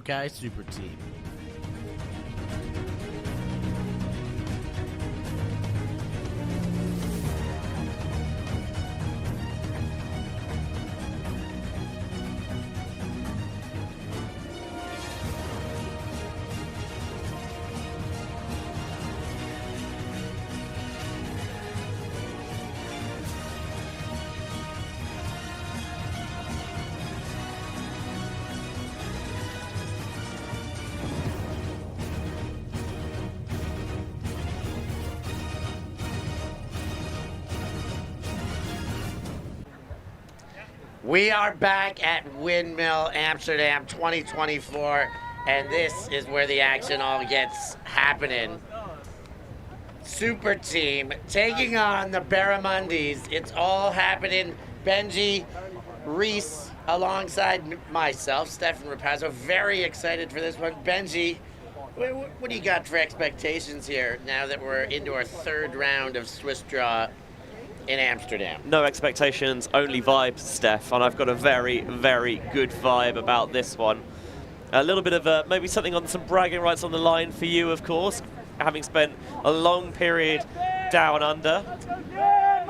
TOKAY Super Team. We are back at Windmill, Amsterdam 2024, and this is where the action all gets happening. Super Team taking on the Barramundis. It's all happening. Benji, Reese, alongside myself, Stefan Rapazzo. Very excited for this one. Benji, what do you got for expectations here now that we're into our third round of Swiss draw in Amsterdam? No expectations, only vibes, Steph, and I've got a very, very good vibe about this one. A little bit of maybe something on some bragging rights on the line for you, of course, having spent a long period down under.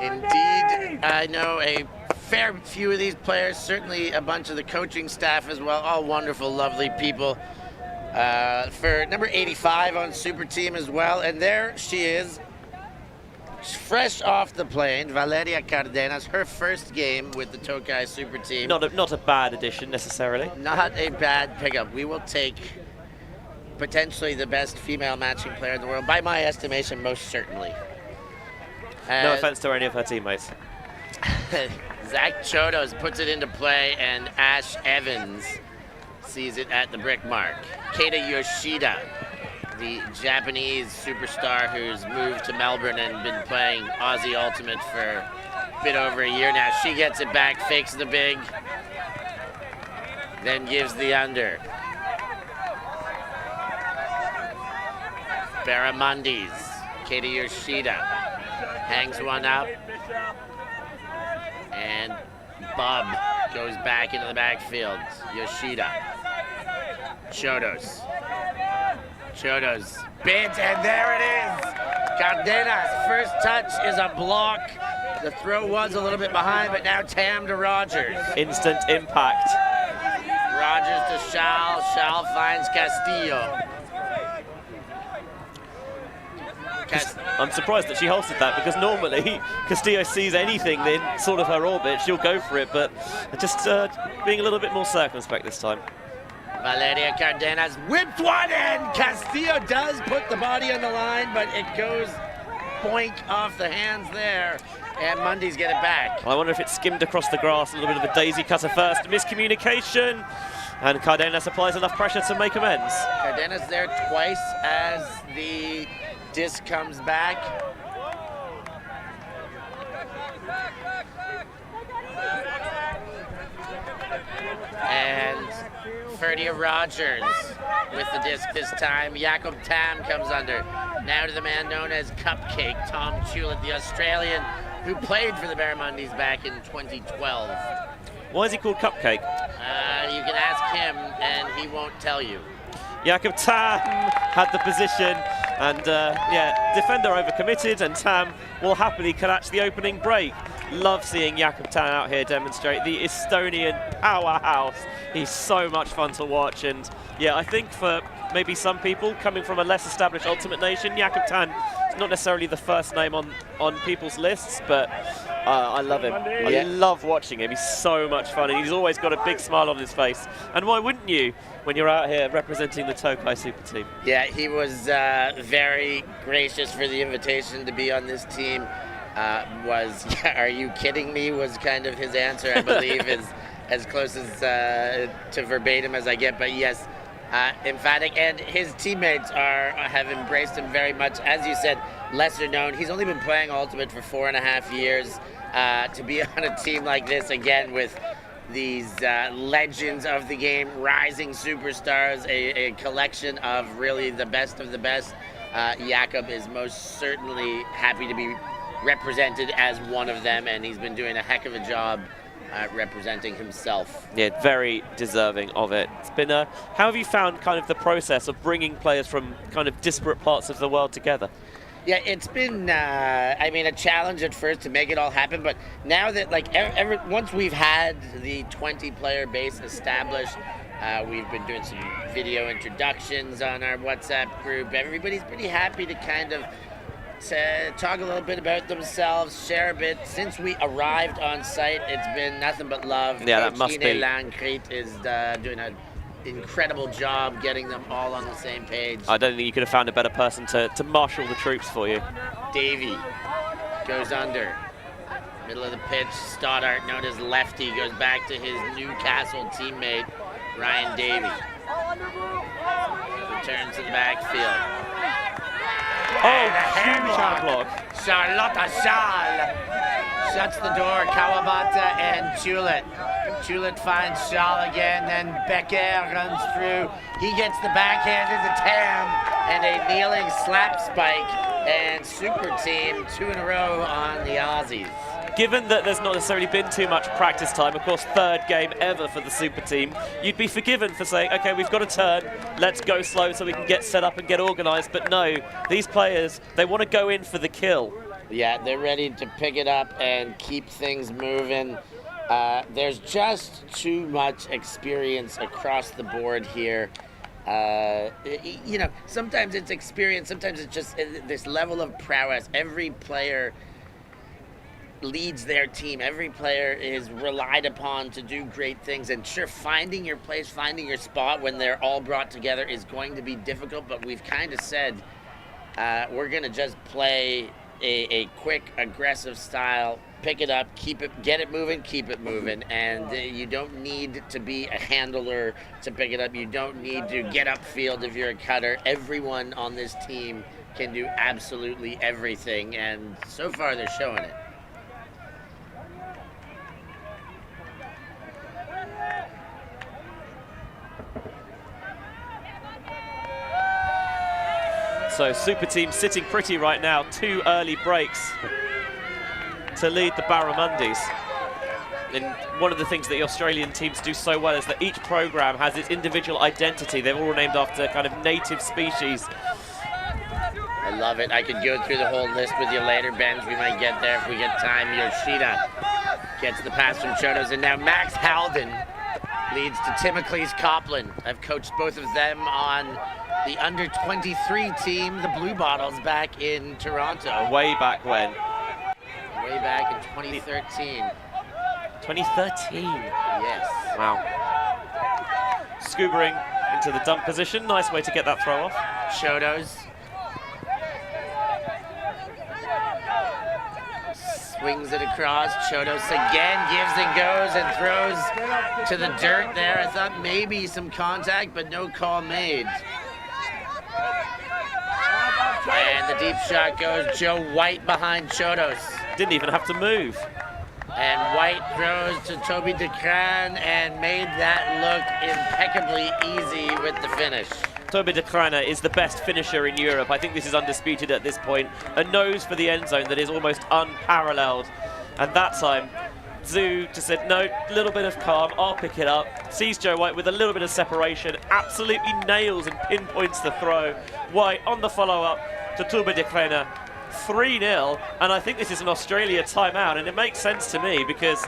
Indeed, I know a fair few of these players, certainly a bunch of the coaching staff as well, all wonderful, lovely people. For number 85 on Super Team as well, and there she is, fresh off the plane, Valeria Cardenas, her first game with the TOKAY Super Team. Not a bad addition, necessarily. Not a bad pickup. We will take potentially the best female matching player in the world, by my estimation, most certainly. No offense to any of her teammates. Zach Chodos puts it into play, and Ash Evans sees it at the brick mark. Keita Yoshida, the Japanese superstar who's moved to Melbourne and been playing Aussie Ultimate for a bit over a year now. She gets it back, fakes the big, then gives the under. Barramundis, Keita Yoshida hangs one up, and Bob goes back into the backfield. Yoshida, Chodos, bids, and there it is. Cardenas, first touch is a block. The throw was a little bit behind, but now Tam to Rogers. Instant impact. Rogers to Shal. Shal finds Castillo. I'm surprised that she hosted that, because normally Castillo sees anything in sort of her orbit, she'll go for it, but just being a little bit more circumspect this time. Valeria Cardenas whipped one in. Castillo does put the body on the line, but it goes boink off the hands there, and Mundy's get it back. I wonder if it skimmed across the grass, a little bit of a daisy cutter first, miscommunication, and Cardenas applies enough pressure to make amends. Cardenas there twice as the disc comes back. And Ferdia Rogers with the disc this time. Jakob Tam comes under. Now to the man known as Cupcake, Tom Tulip, the Australian who played for the Barramundis back in 2012. Why is he called Cupcake? You can ask him, and he won't tell you. Jakob Tam had the position, and yeah, defender overcommitted, and Tam will happily catch the opening break. Love seeing Jakob Tam out here demonstrate, the Estonian powerhouse. He's so much fun to watch, and yeah, I think for maybe some people coming from a less established Ultimate Nation, Jakob Tam is not necessarily the first name on people's lists, but I love him. I love watching him. He's so much fun, and he's always got a big smile on his face. And why wouldn't you when you're out here representing the TOKAY Super Team? Yeah, he was very gracious for the invitation to be on this team. Are you kidding me, was kind of his answer, I believe, is as close as to verbatim as I get, but yes, emphatic, and his teammates have embraced him very much. As you said, lesser known. He's only been playing Ultimate for 4.5 years. To be on a team like this, again, with these legends of the game, rising superstars, a collection of really the best of the best, Jakob is most certainly happy to be represented as one of them, and he's been doing a heck of a job representing himself. Yeah, very deserving of it. It's been how have you found kind of the process of bringing players from kind of disparate parts of the world together? Yeah, it's been, I mean, a challenge at first to make it all happen, but now that, like, once we've had the 20-player base established, we've been doing some video introductions on our WhatsApp group. Everybody's pretty happy to kind of talk a little bit about themselves, share a bit. Since we arrived on site, it's been nothing but love. Yeah, that must be. Langkriet is doing an incredible job getting them all on the same page. I don't think you could have found a better person to marshal the troops for you. Davey goes under. Middle of the pitch, Stoddart, known as Lefty, goes back to his Newcastle teammate, Ryan Davey. Returns to the backfield. Oh, huge hand block. Charlotta Schall shuts the door. Kawabata and Chulet. Chulet finds Schall again, then Becker runs through. He gets the backhand into Tam and a kneeling slap spike, and SuperTeam 2 in a row on the Aussies. Given that there's not necessarily been too much practice time, of course, third game ever for the Super Team, you'd be forgiven for saying, okay, we've got to turn, let's go slow so we can get set up and get organised. But no, these players, they want to go in for the kill. Yeah, they're ready to pick it up and keep things moving. There's just too much experience across the board here. You know, sometimes it's experience, sometimes it's just this level of prowess. Every player leads their team. Every player is relied upon to do great things, and sure, finding your place, finding your spot when they're all brought together is going to be difficult, but we've kind of said we're going to just play a quick, aggressive style, pick it up, get it moving, keep it moving, and you don't need to be a handler to pick it up. You don't need to get upfield if you're a cutter. Everyone on this team can do absolutely everything, and so far they're showing it. So Super Team sitting pretty right now, 2 early breaks to lead the Barramundis. And one of the things that the Australian teams do so well is that each program has its individual identity. They're all named after kind of native species. I love it. I could go through the whole list with you later, Benz. We might get there if we get time. Yoshida gets the pass from Chodos, and now Max Halden leads to Timocles Copland. I've coached both of them on the under-23 team, the Blue Bottles, back in Toronto. Way back when? Way back in 2013. 2013? Yes. Wow. Scoobering into the dunk position. Nice way to get that throw off. Chodos. Swings it across. Chodos again gives and goes and throws to the dirt there. I thought maybe some contact, but no call made. And the deep shot goes Joe White behind Chodos. Didn't even have to move. And White throws to Toby DeCran and made that look impeccably easy with the finish. Toby DeCran is the best finisher in Europe. I think this is undisputed at this point. A nose for the end zone that is almost unparalleled. And that time, Zoo just said, no, little bit of calm, I'll pick it up. Sees Joe White with a little bit of separation, absolutely nails and pinpoints the throw. White on the follow-up to Toby DeCran. 3-0, and I think this is an Australia timeout, and it makes sense to me because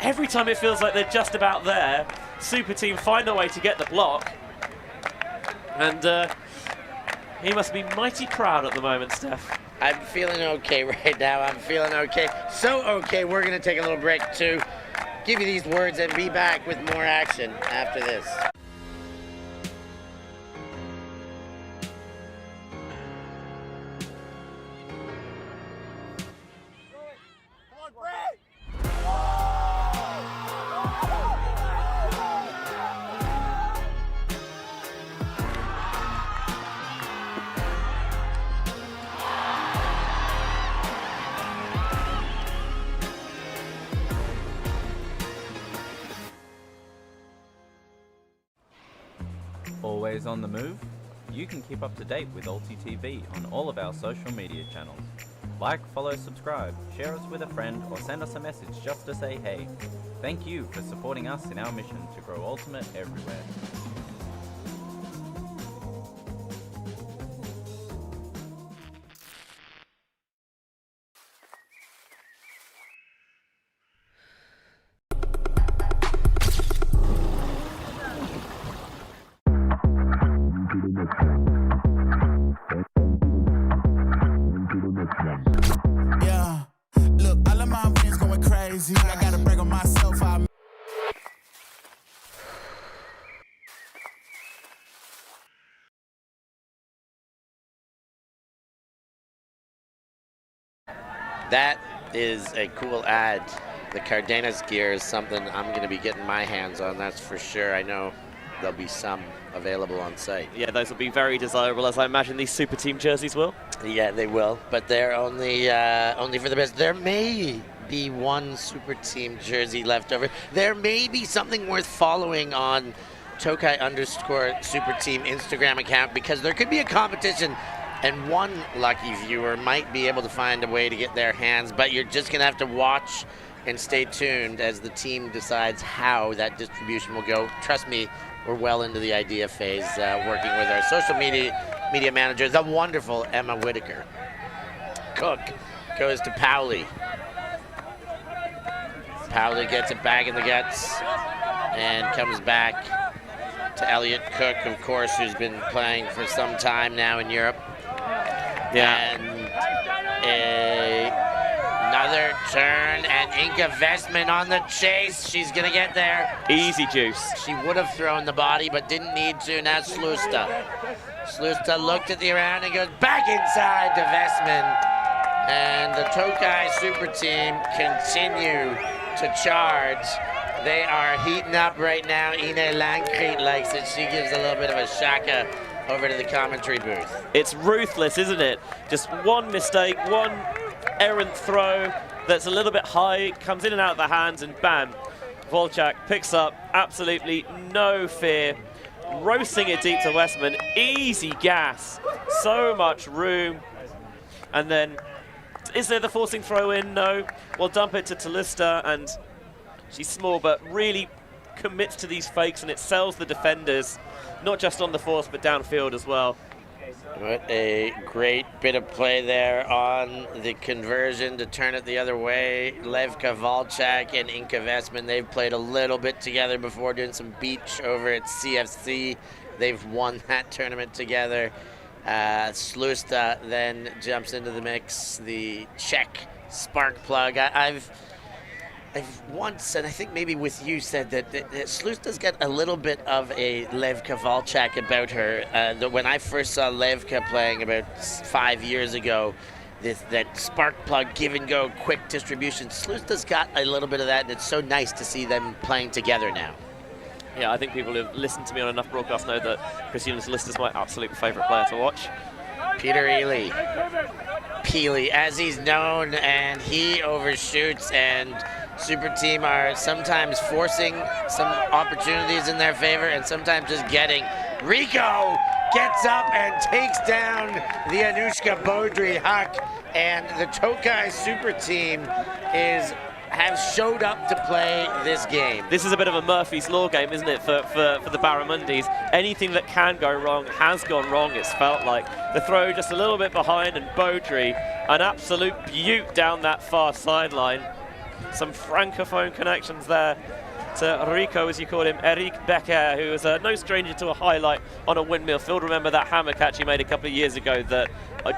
every time it feels like they're just about there, Super Team find a way to get the block, and he must be mighty proud at the moment, Steph. I'm feeling okay right now. I'm feeling okay. So okay, we're going to take a little break to give you these words and be back with more action after this. Always on the move? You can keep up to date with ULTI.TV on all of our social media channels. Like, follow, subscribe, share us with a friend, or send us a message just to say hey. Thank you for supporting us in our mission to grow Ultimate everywhere. Yeah, look, all of my wins going crazy. I gotta brag on myself. That is a cool ad. The Cardenas gear is something I'm going to be getting my hands on, that's for sure. I know there'll be some available on site. Yeah, those will be very desirable, as I imagine these SuperTeam jerseys will. Yeah, they will, but they're only for the best. There may be one SuperTeam jersey left over. There may be something worth following on TOKAY_SuperTeam Instagram account, because there could be a competition and one lucky viewer might be able to find a way to get their hands, but you're just going to have to watch and stay tuned as the team decides how that distribution will go. Trust me, we're well into the idea phase, working with our social media manager, the wonderful Emma Whitaker. Cook goes to Powley. Powley gets it back in the guts and comes back to Elliot Cook, of course, who's been playing for some time now in Europe. Yeah. And another turn, and Inka Vestman on the chase. She's going to get there. Easy juice. She would have thrown the body, but didn't need to. Now Slusta. Slusta looked at the round and goes back inside to Vestman. And the TOKAY Super Team continue to charge. They are heating up right now. Ine Lankriet likes it. She gives a little bit of a shaka over to the commentary booth. It's ruthless, isn't it? Just one mistake, one errant throw that's a little bit high, comes in and out of the hands, and bam, Volchak picks up absolutely no fear, roasting it deep to Westman. Easy gas, so much room. And then, is there the forcing throw in? No. We'll dump it to Talista, and she's small, but really commits to these fakes, and it sells the defenders, not just on the force, but downfield as well. What a great bit of play there on the conversion to turn it the other way. Levka Volchak and Inka Vestman, they've played a little bit together before, doing some beach over at CFC. They've won that tournament together. Slusta then jumps into the mix, the Czech spark plug. I've once, and I think maybe with you, said that Slusta's got a little bit of a Levka Volchak about her. When I first saw Levka playing about 5 years ago, that spark plug, give and go, quick distribution, Slusta's got a little bit of that, and it's so nice to see them playing together now. Yeah, I think people who've listened to me on enough broadcasts know that Christina Talista's my absolute favourite player to watch. Peter Ely, Peely, as he's known, and he overshoots, and Super Team are sometimes forcing some opportunities in their favor and sometimes just getting. Rico gets up and takes down the Anushka Baudry Huck, and the TOKAY Super Team have showed up to play this game. This is a bit of a Murphy's Law game, isn't it, for the Barramundis? Anything that can go wrong has gone wrong, it's felt like. The throw just a little bit behind, and Baudry, an absolute beaut down that far sideline. Some francophone connections there to Rico, as you call him, Eric Becker, who is no stranger to a highlight on a windmill field. Remember that hammer catch he made a couple of years ago that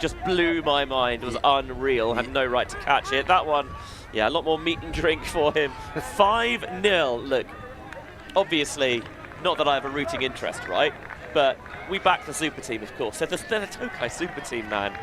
just blew my mind, was unreal, had no right to catch it. That one, yeah, a lot more meat and drink for him. 5-0, look, obviously, not that I have a rooting interest, right? But we back the Super Team, of course. They're the TOKAY Super Team, man,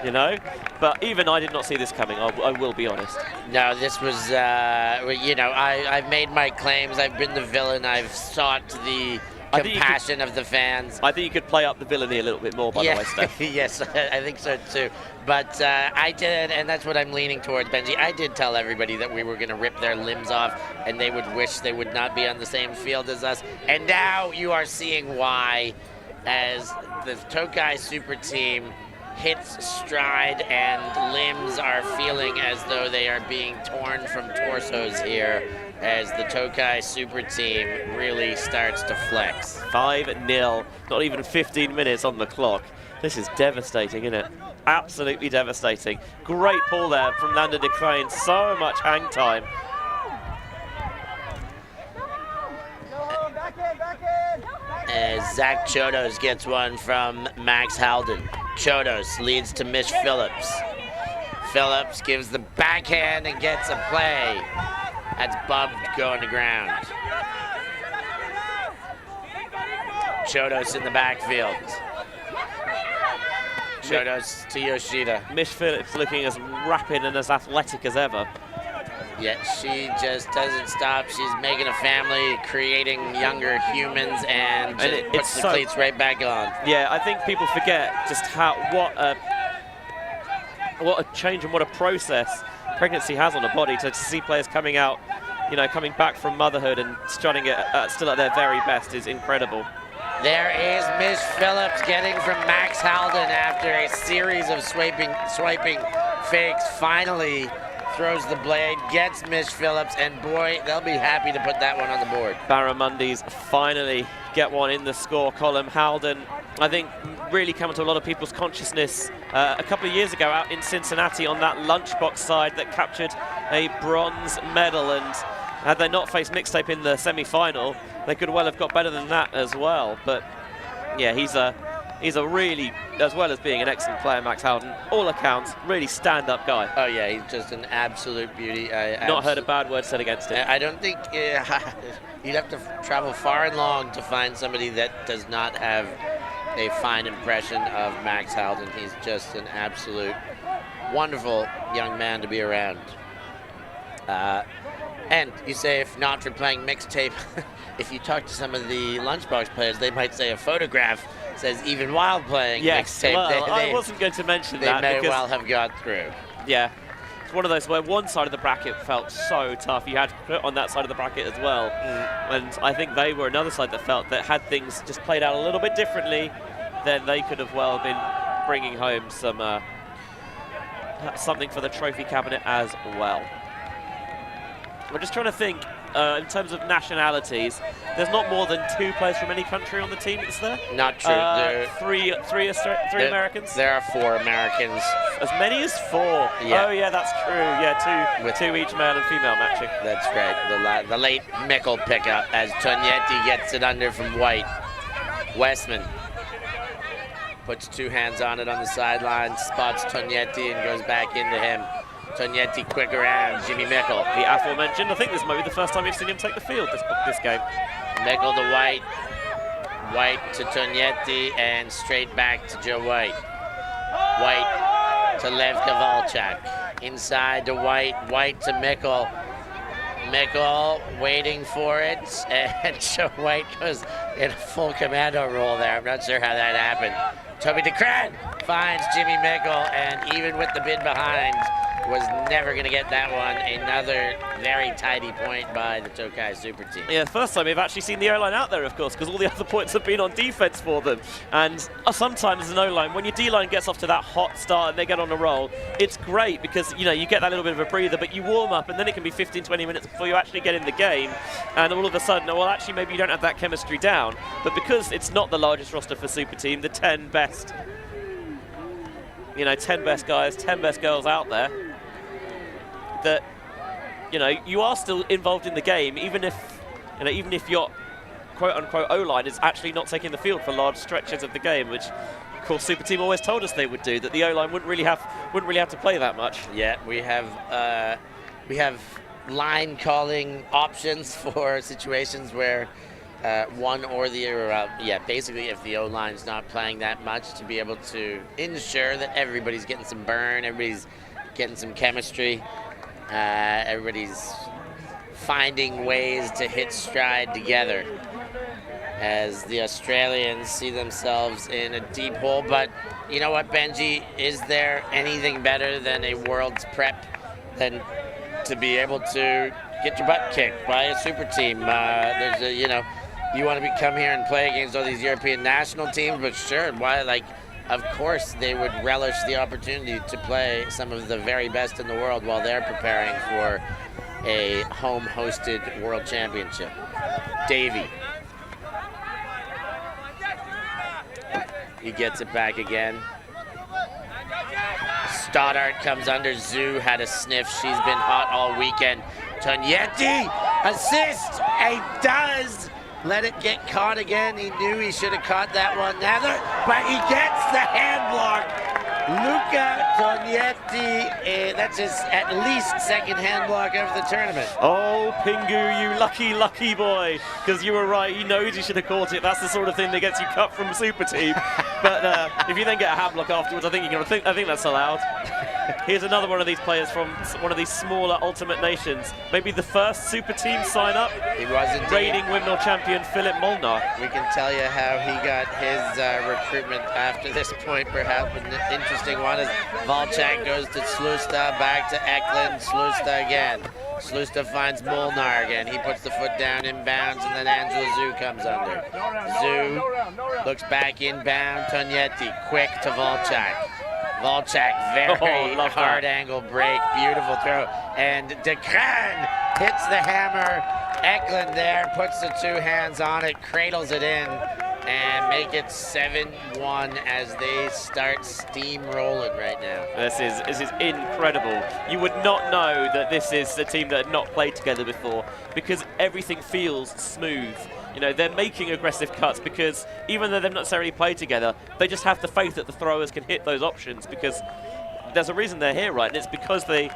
you know? But even I did not see this coming, I will be honest. No, this was, you know, I've made my claims. I've been the villain. I've sought the compassion of the fans. I think you could play up the villainy a little bit more, by the way, Steph. Yes, I think so too. But I did, and that's what I'm leaning towards, Benji. I did tell everybody that we were going to rip their limbs off, and they would wish they would not be on the same field as us. And now you are seeing why, as the TOKAY Super Team hits stride, and limbs are feeling as though they are being torn from torsos here as the TOKAY Super Team really starts to flex. 5-0, not even 15 minutes on the clock. This is devastating, isn't it? Absolutely devastating. Great pull there from Lander de Crane, so much hang time. Zach Chodos gets one from Max Halden. Chodos leads to Mish Phillips. Phillips gives the backhand and gets a play. That's bumped going to ground. Chodos in the backfield. Chodos to Yoshida. Mish Phillips looking as rapid and as athletic as ever. Yet she just doesn't stop. She's making a family, creating younger humans, and just puts the cleats right back on. Yeah, I think people forget just what a change and what a process pregnancy has on a body. To see players coming out, coming back from motherhood and strutting it still at their very best is incredible. There is Mish Phillips getting from Max Halden after a series of swiping fakes. Finally throws the blade, gets Mish Phillips, and boy, they'll be happy to put that one on the board. Barramundis finally get one in the score column. Halden, I think, really come into a lot of people's consciousness a couple of years ago out in Cincinnati on that lunchbox side that captured a bronze medal, and had they not faced Mixtape in the semi-final, they could well have got better than that as well. But yeah, he's a really, as well as being an excellent player, Max Halden, all accounts, really stand-up guy. Oh yeah, he's just an absolute beauty. Not heard a bad word said against him. I don't think you'd have to travel far and long to find somebody that does not have a fine impression of Max Halden. He's just an absolute wonderful young man to be around. And you say if not for playing Mixtape, if you talk to some of the Lunchbox players, they might say a photograph says even while playing Mixtape. Well, I wasn't going to mention that. They may well have got through. Yeah, it's one of those where one side of the bracket felt so tough. You had to put on that side of the bracket as well. And I think they were another side that felt that had things just played out a little bit differently, then they could have well been bringing home some something for the trophy cabinet as well. I'm just trying to think, in terms of nationalities, there's not more than 2 players from any country on the team, is there? Not true. Three Americans? There are 4 Americans. As many as 4? Yeah. Oh yeah, that's true. Yeah, two each male and female matching. That's right. The late Mickle pickup as Tognetti gets it under from White. Westman puts 2 hands on it on the sideline, spots Tognetti and goes back into him. Tognetti quick around, Jimmy Mickle. The aforementioned, I think this might be the first time you've seen him take the field this game. Mickle to White, White to Tognetti, and straight back to Joe White. White to Lev Kovalchuk. Inside to White, White to Mickle. Mickle waiting for it, and Joe White goes in a full commando roll there. I'm not sure how that happened. Toby DeCran finds Jimmy Mickle, and even with the bid behind, was never going to get that one. Another very tidy point by the TOKAY Super Team. Yeah, first time we've actually seen the O-line out there, of course, because all the other points have been on defense for them. And sometimes as an O-line, when your D-line gets off to that hot start and they get on a roll, it's great because, you get that little bit of a breather, but you warm up and then it can be 15, 20 minutes before you actually get in the game. And all of a sudden, well, actually, maybe you don't have that chemistry down. But because it's not the largest roster for Super Team, the 10 best, 10 best guys, 10 best girls out there, that you are still involved in the game, even if your quote-unquote O-line is actually not taking the field for large stretches of the game, which of course Super Team always told us they would do. That the O-line wouldn't really have to play that much. Yeah, we have line calling options for situations where one or the other. Basically, if the O-line's not playing that much, to be able to ensure that everybody's getting some burn, everybody's getting some chemistry. Everybody's finding ways to hit stride together as the Australians see themselves in a deep hole. But you know what, Benji? Is there anything better than a world's prep than to be able to get your butt kicked by a super team? There's a, you want to come here and play against all these European national teams, but sure, why, of course they would relish the opportunity to play some of the very best in the world while they're preparing for a home-hosted World Championship. Davey. He gets it back again. Stoddart comes under. Zoo had a sniff. She's been hot all weekend. Tognetti, assist. He does. Let it get caught again. He knew he should have caught that one. But he gets the hand block. Luca Tognetti, that's his at least second hand block of the tournament. Oh, Pingu, you lucky, lucky boy. Because you were right, he knows he should have caught it. That's the sort of thing that gets you cut from SuperTeam. But if you then get a hand block afterwards, I think that's allowed. Here's another one of these players from one of these smaller Ultimate Nations. Maybe the first SuperTeam sign-up. He was indeed. Reigning Windmill champion Philip Molnar. We can tell you how he got his recruitment after this point, perhaps. An interesting one is Volchak goes to Slusta, back to Eklund, Slusta again. Slusta finds Molnar again. He puts the foot down inbounds, and then Angela Zoo comes under. Zoo looks back inbound. Tognetti quick to Volchak. Volchak, very hard angle break, beautiful throw. And Decran hits the hammer. Eklund there, puts the two hands on it, cradles it in, and make it 7-1 as they start steamrolling right now. This is incredible. You would not know that this is a team that had not played together before because everything feels smooth. You know, they're making aggressive cuts because even though they've not necessarily played together, they just have the faith that the throwers can hit those options because there's a reason they're here, right? And it's because they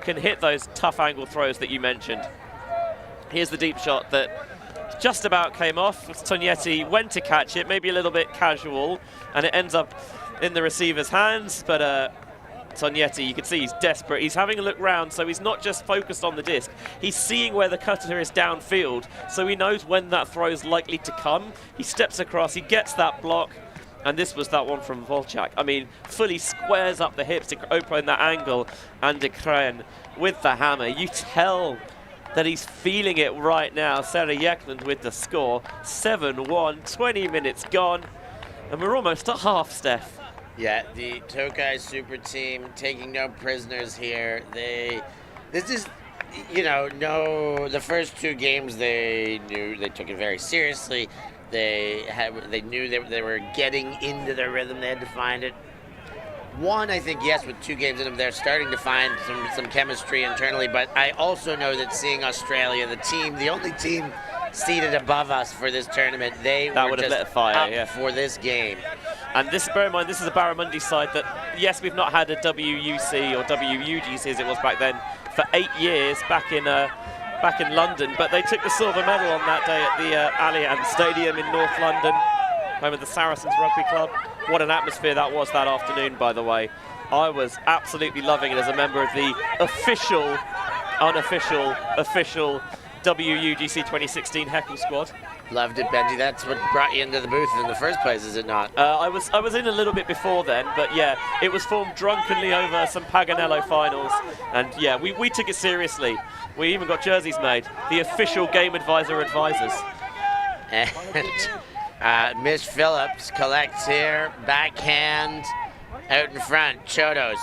can hit those tough angle throws that you mentioned. Here's the deep shot that just about came off. Tognetti went to catch it, maybe a little bit casual, and it ends up in the receiver's hands, but Tognetti, you can see he's desperate. He's having a look round, so he's not just focused on the disc. He's seeing where the cutter is downfield, so he knows when that throw is likely to come. He steps across, he gets that block, and this was that one from Volchak. I mean, fully squares up the hips to open that angle, and Decran with the hammer. You tell that he's feeling it right now. Sarah Eklund with the score. 7-1, 20 minutes gone, and we're almost at half, Steph. Yeah, the TOKAY Super Team taking no prisoners here. This is, the first two games they took it very seriously. They knew they were getting into their rhythm. They had to find it. One, I think, yes, with 2 games in them, they're starting to find some chemistry internally. But I also know that seeing Australia, the only team seated above us for this tournament, they were just up for this game. And bear in mind, this is a Barramundis side that, yes, we've not had a WUC or WUGC as it was back then for 8 years back in London, but they took the silver medal on that day at the Allianz Stadium in North London, home of the Saracens Rugby Club. What an atmosphere that was that afternoon, by the way. I was absolutely loving it as a member of the official, unofficial, official WUGC 2016 Heckle squad. Loved it, Benji. That's what brought you into the booth in the first place, is it not? I was in a little bit before then, but yeah, it was formed drunkenly over some Paganello finals, and yeah, we took it seriously. We even got jerseys made. The official game advisor advisors. And Miss Phillips collects here, backhand, out in front, Chodos.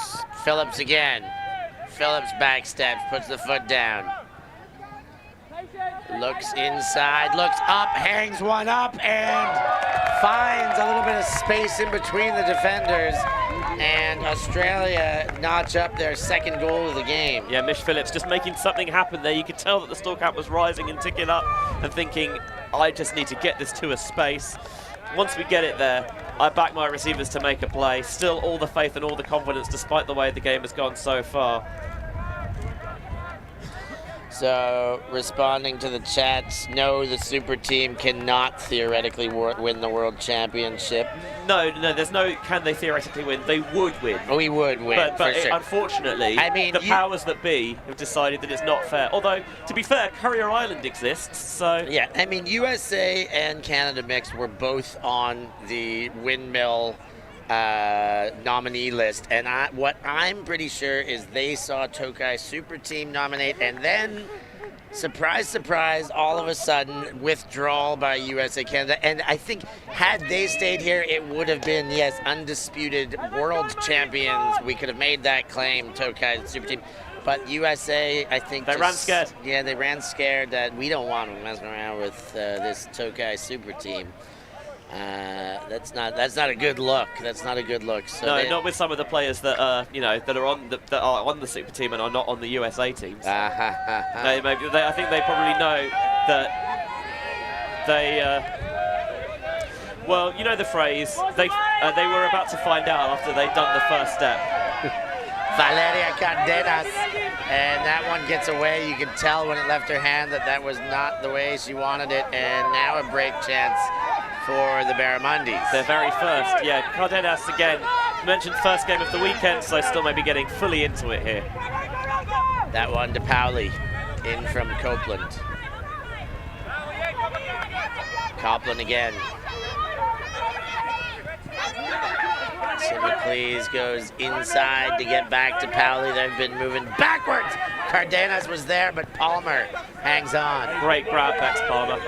Phillips again. Phillips backsteps, puts the foot down. Looks inside, looks up, hangs one up, and finds a little bit of space in between the defenders. And Australia notch up their second goal of the game. Yeah, Mish Phillips just making something happen there. You could tell that the score count was rising and ticking up and thinking, I just need to get this to a space. Once we get it there, I back my receivers to make a play. Still all the faith and all the confidence despite the way the game has gone so far. So, responding to the chats, no, the Super Team cannot theoretically win the World Championship. No, there's no can they theoretically win. They would win. We would win, but for sure. Unfortunately, the powers that be have decided that it's not fair. Although, to be fair, Courier Island exists, so... Yeah, I mean, USA and Canada mix were both on the Windmill nominee list, and what I'm pretty sure is they saw TOKAY Super Team nominate, and then surprise, surprise, all of a sudden, withdrawal by USA Canada. And I think had they stayed here, it would have been, yes, undisputed world champions. We could have made that claim, TOKAY Super Team. But USA, I think... They ran scared. Yeah, they ran scared that we don't want them messing around with this TOKAY Super Team. That's not a good look. That's not a good look. So no, not with some of the players that are that are on the Super Team and are not on the USA teams. I think they probably know that they. Well, you know the phrase. They were about to find out after they'd done the first step. Valeria Cardenas, and that one gets away. You can tell when it left her hand that was not the way she wanted it, and now a break chance for the Barramundis. Their very first, yeah. Cardenas again, mentioned first game of the weekend, so still maybe getting fully into it here. That one to Pauli, in from Copeland. Copeland again. Simicles goes inside to get back to Pauli. They've been moving backwards. Cardenas was there, but Palmer hangs on. Great grab, that's Palmer.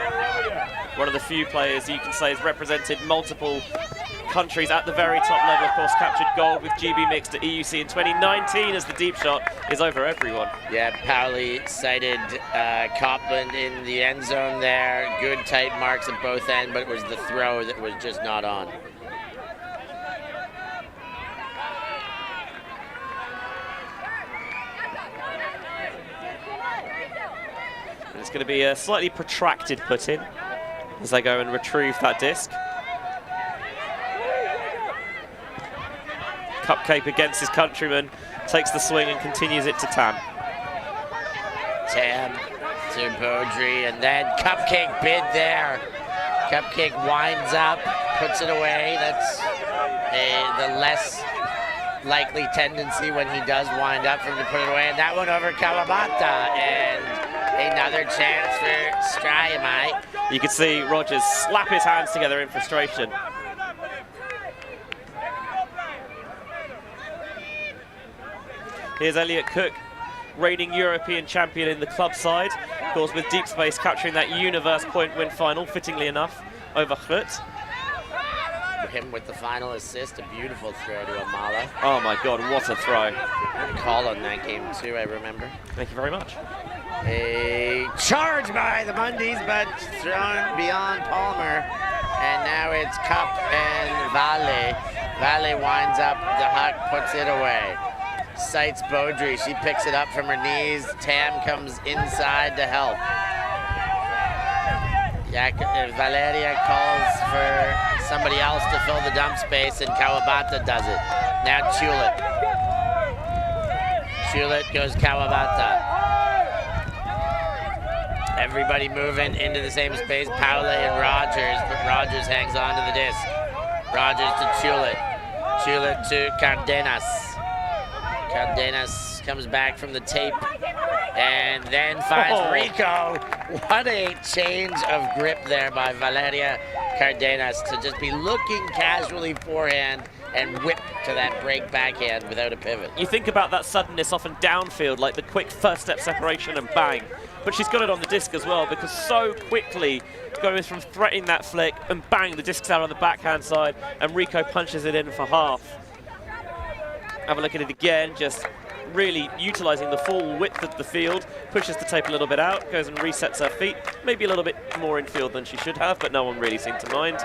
One of the few players you can say has represented multiple countries at the very top level. Of course, captured gold with GB Mixed at EUC in 2019 as the deep shot is over everyone. Yeah, Pauli sighted Copeland in the end zone there. Good tight marks at both ends, but it was the throw that was just not on. It's going to be a slightly protracted put-in as they go and retrieve that disc. Cupcake against his countryman, takes the swing and continues it to Tam. Tam to Beaudry, and then Cupcake bid there. Cupcake winds up, puts it away. That's the less likely tendency when he does wind up for him to put it away. And that one over Kawabata, and another chance for Strymite. You could see Rogers slap his hands together in frustration. Here's Elliot Cook, reigning European champion in the club side. Of course, with Deep Space capturing that Universe point win final, fittingly enough, over Chut. Him with the final assist, a beautiful throw to Amala. Oh my God, what a throw. Good call on that game too, I remember. Thank you very much. A charge by the Mundies, but thrown beyond Palmer. And now it's Cup and Vale. Vale winds up the huck, puts it away. Sights Beaudry, she picks it up from her knees. Tam comes inside to help. Valeria calls for somebody else to fill the dump space, and Kawabata does it. Now Chulet. Chulet goes Kawabata. Everybody moving into the same space. Paule and Rogers, but Rogers hangs on to the disc. Rogers to Chulet. Chulet to Cardenas. Cardenas comes back from the tape and then finds Rico. What a change of grip there by Valeria Cardenas to just be looking casually forehand and whip to that break backhand without a pivot. You think about that suddenness often downfield, like the quick first step separation and bang. But she's got it on the disc as well, because so quickly goes from threatening that flick and bang, the disc's out on the backhand side and Rico punches it in for half. Have a look at it again, just really utilizing the full width of the field, pushes the tape a little bit out, goes and resets her feet, maybe a little bit more in field than she should have, but no one really seemed to mind.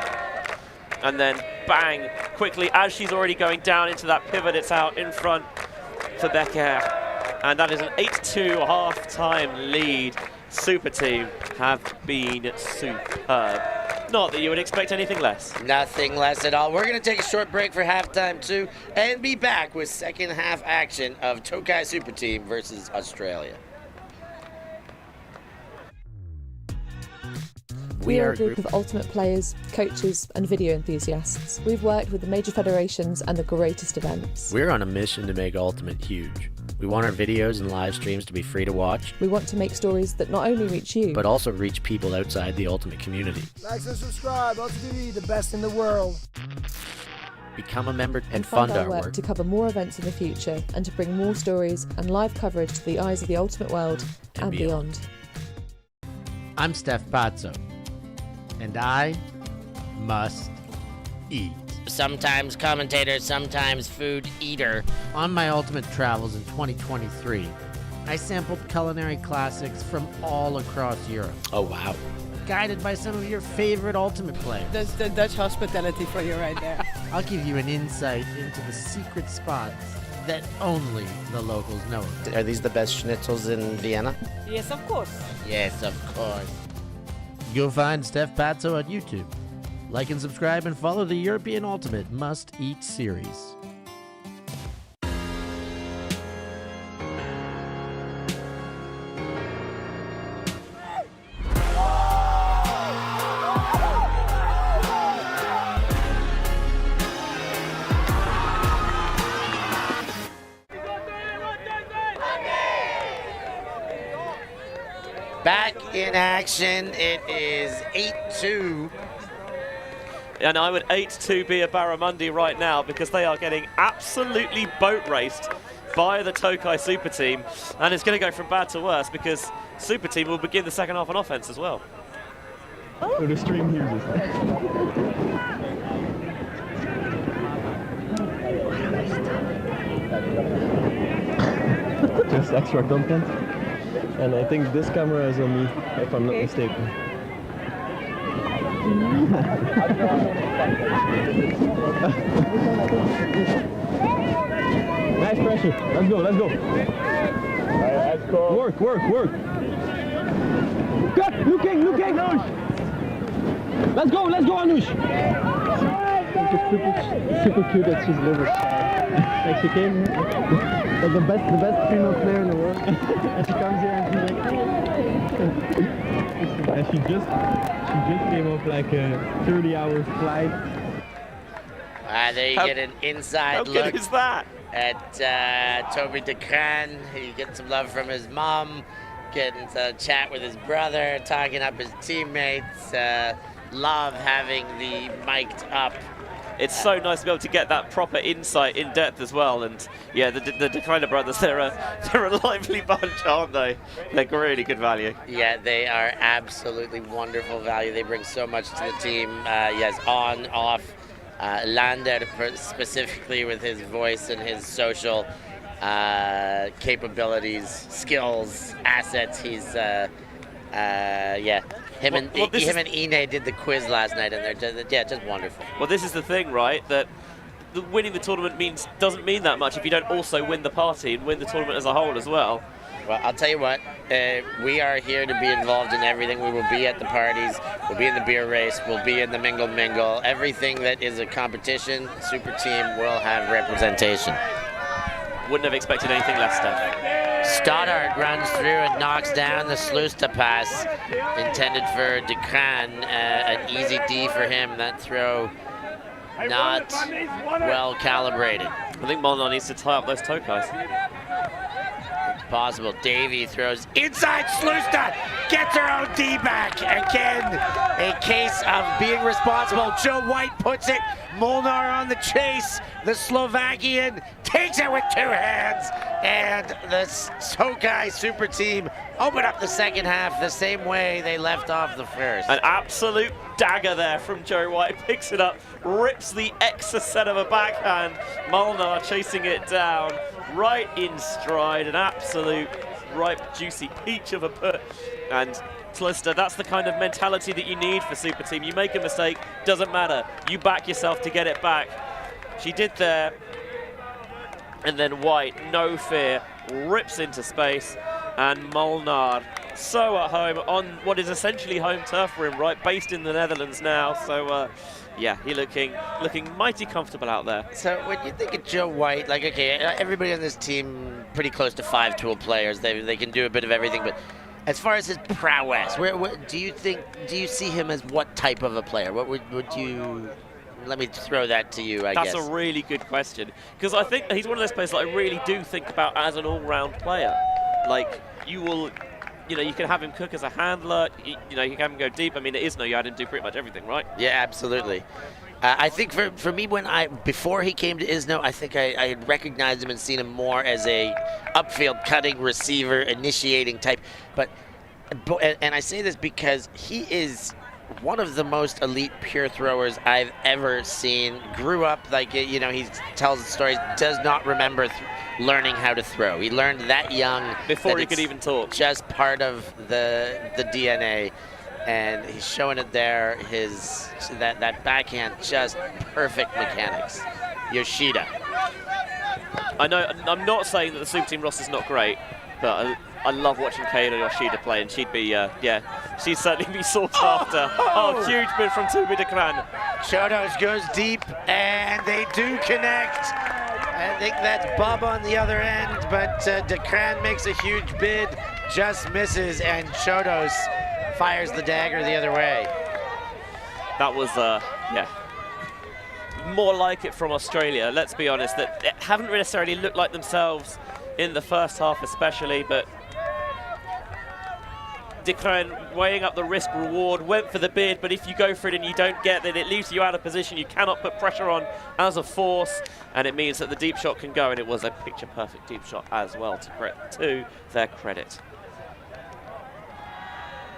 And then bang, quickly, as she's already going down into that pivot, it's out in front for Becker. And that is an 8-2 half-time lead. Super Team have been superb. Not that you would expect anything less. Nothing less at all. We're going to take a short break for halftime too, and be back with second half action of TOKAY Super Team versus Australia. We are a group of ultimate players, coaches and video enthusiasts. We've worked with the major federations and the greatest events. We're on a mission to make Ultimate huge. We want our videos and live streams to be free to watch. We want to make stories that not only reach you, but also reach people outside the Ultimate community. Like and subscribe, ULTI.TV, the best in the world. Become a member and fund fund our work to cover more events in the future and to bring more stories and live coverage to the eyes of the Ultimate world and beyond. I'm Steph Pazzo, and I must eat. Sometimes commentator, sometimes food eater. On my ultimate travels in 2023, I sampled culinary classics from all across Europe, Oh, wow. guided by some of your favorite ultimate players. That's the Dutch hospitality for you right there. I'll give you an insight into the secret spots that only the locals know of. Are these the best schnitzels in Vienna? Yes, of course. Yes, of course. Go find Steph Pazzo on YouTube. Like and subscribe and follow the European Ultimate Must Eat series. Back in action, it is 8-2. And I would 8-2 be a Barramundi right now because they are getting absolutely boat raced by the TOKAY Super Team. And it's going to go from bad to worse because Super Team will begin the second half on offense as well. So the stream hears us. Just extra content. And I think this camera is on me, if I'm not mistaken. Nice pressure. Let's go, let's go. Work, work, work. Cut! Looking, Anush! Let's go, Anush! It's super cute that she's little. Like she came here, like the best female player in the world, and she comes here and she's like, and she just came off like a 30-hour flight. There you get an inside look How good is that? at Toby DeCran. He getting some love from his mom, getting to chat with his brother, talking up his teammates. Love having the mic'd up. It's so nice to be able to get that proper insight in depth as well. And yeah, the DeCran brothers, they're a lively bunch, aren't they? They're really good value. Yeah, they are absolutely wonderful value. They bring so much to the team. Yes, on, off. Lander specifically with his voice and his social capabilities, skills, assets. He's Him and Ine did the quiz last night, and they're just wonderful. Well, this is the thing, right? That winning the tournament doesn't mean that much if you don't also win the party and win the tournament as a whole as well. Well, I'll tell you what, we are here to be involved in everything. We will be at the parties, we'll be in the beer race, we'll be in the mingle. Everything that is a competition, Super Team will have representation. Wouldn't have expected anything less, Steph. Stoddart runs through and knocks down the Slusta pass intended for DeCran. An easy D for him. That throw not well calibrated. I think Molnar needs to tie up those Tokays. Possible. Davey throws inside. Slusta gets her own D back. Again, a case of being responsible. Joe White puts it. Molnar on the chase. The Slovakian takes it with two hands. And the TOKAY Super Team open up the second half the same way they left off the first. An absolute dagger there from Joe White. Picks it up, rips the extra set of a backhand. Molnar chasing it down. Right in stride, an absolute ripe, juicy peach of a put. And Slusta, that's the kind of mentality that you need for Super Team. You make a mistake, doesn't matter. You back yourself to get it back. She did there. And then White, no fear, rips into space. And Molnar, so at home on what is essentially home turf for him, right? Based in the Netherlands now. So, yeah, he's looking mighty comfortable out there. So when you think of Joe White, like, okay, everybody on this team pretty close to 5-tool players. They can do a bit of everything, but as far as his prowess, where do you see him as what type of a player? What would you? Let me throw that to you, I guess. That's a really good question, because I think he's one of those players that I really do think about as an all-round player. Like, you can have him cook as a handler, you can have him go deep. I mean, it is you had him do pretty much everything, right? Yeah, absolutely. I think for me, before he came to ISNO, I think I had recognized him and seen him more as a upfield cutting receiver, initiating type. But And I say this because he is one of the most elite pure throwers I've ever seen. Grew up like, you know, he tells stories, does not remember learning how to throw. He learned that young. Before he could even talk. Just part of the DNA. And he's showing it there. That backhand, just perfect mechanics. Yoshida. I know, I'm not saying that the Super Team roster is not great, but I love watching Kato Yoshida play, and she'd be, she'd certainly be sought after. Oh, huge bid from Tubi Dekran. Chodos goes deep, and they do connect. I think that's Bob on the other end, but Dekran makes a huge bid, just misses, and Chodos fires the dagger the other way. That was, more like it from Australia. Let's be honest, that they haven't necessarily looked like themselves in the first half especially, but Dekran weighing up the risk reward, went for the bid, but if you go for it and you don't get it, it leaves you out of position. You cannot put pressure on as a force, and it means that the deep shot can go, and it was a picture perfect deep shot as well, to their credit.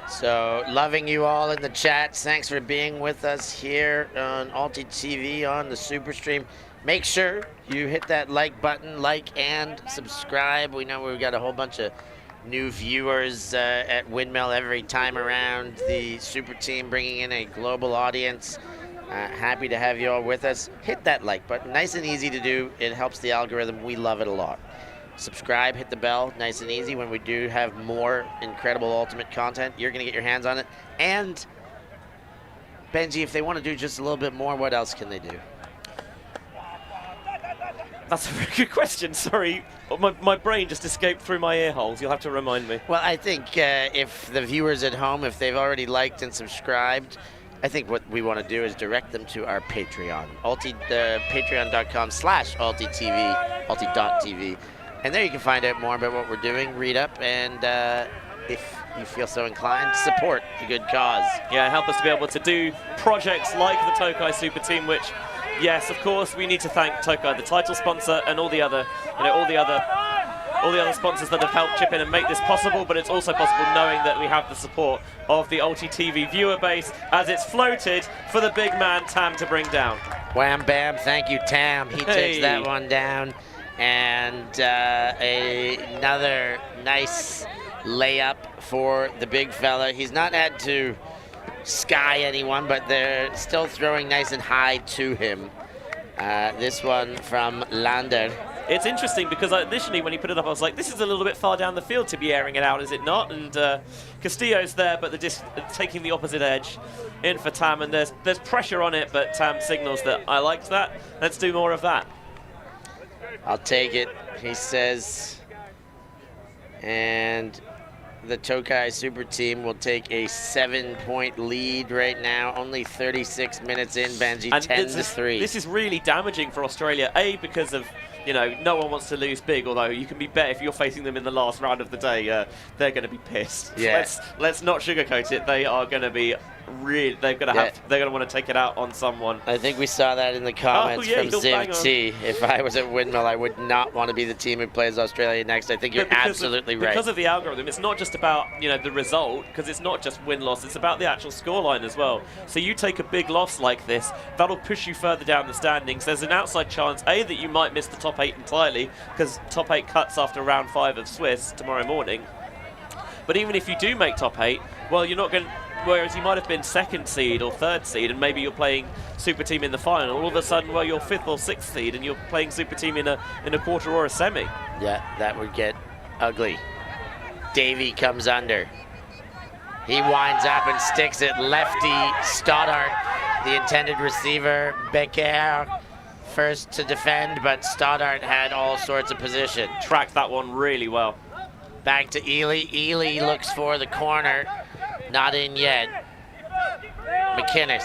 So, loving you all in the chat. Thanks for being with us here on ULTI.TV on the SuperStream. Make sure you hit that like button, like and subscribe. We know we've got a whole bunch of new viewers at Windmill every time around. The Super Team bringing in a global audience. Happy to have you all with us. Hit that like button. Nice and easy to do. It helps the algorithm. We love it a lot. Subscribe, hit the bell, nice and easy. When we do have more incredible Ultimate content, you're going to get your hands on it. And, Benji, if they want to do just a little bit more, what else can they do? That's a very good question, sorry. My brain just escaped through my ear holes. You'll have to remind me. Well, I think if the viewers at home, if they've already liked and subscribed, I think what we want to do is direct them to our Patreon. Patreon.com/ULTI.TV, ULTI.TV. And there you can find out more about what we're doing, read up, and if you feel so inclined, support the good cause. Yeah, and help us to be able to do projects like the TOKAY Super Team, which, yes, of course, we need to thank TOKAY, the title sponsor, and all the other sponsors that have helped chip in and make this possible. But it's also possible knowing that we have the support of the ULTI.TV viewer base as it's floated for the big man Tam to bring down. Wham bam, thank you, Tam. He takes that one down. And another nice layup for the big fella. He's not had to sky anyone, but they're still throwing nice and high to him. This one from Lander. It's interesting because initially when he put it up, I was like, this is a little bit far down the field to be airing it out, is it not? And Castillo's there, but they're just taking the opposite edge in for Tam, and there's pressure on it, but Tam signals that I liked that. Let's do more of that. I'll take it, he says. And the TOKAY Super Team will take a 7-point lead right now. Only 36 minutes in, Benji, 10-3. This is really damaging for Australia, A, because of, you know, no one wants to lose big, although you can be bet if you're facing them in the last round of the day, they're going to be pissed. Yeah. Let's not sugarcoat it. They are going to be really, they're going to want to take it out on someone. I think we saw that in the comments from Ziv T. If I was at Windmill, I would not want to be the team who plays Australia next. I think you're absolutely right. Because of the algorithm, it's not just about, you know, the result, because it's not just win-loss, it's about the actual scoreline as well. So you take a big loss like this, that'll push you further down the standings. There's an outside chance, A, that you might miss the top 8 entirely, because top 8 cuts after round 5 of Swiss tomorrow morning. But even if you do make top 8, well, you're not going to... Whereas you might have been 2nd seed or 3rd seed, and maybe you're playing Super Team in the final. All of a sudden, well, you're 5th or 6th seed, and you're playing Super Team in a quarter or a semi. Yeah, that would get ugly. Davey comes under. He winds up and sticks it lefty Stoddart, the intended receiver. Becker first to defend, but Stoddart had all sorts of position. Tracked that one really well. Back to Ely. Ely looks for the corner. Not in yet. McInnes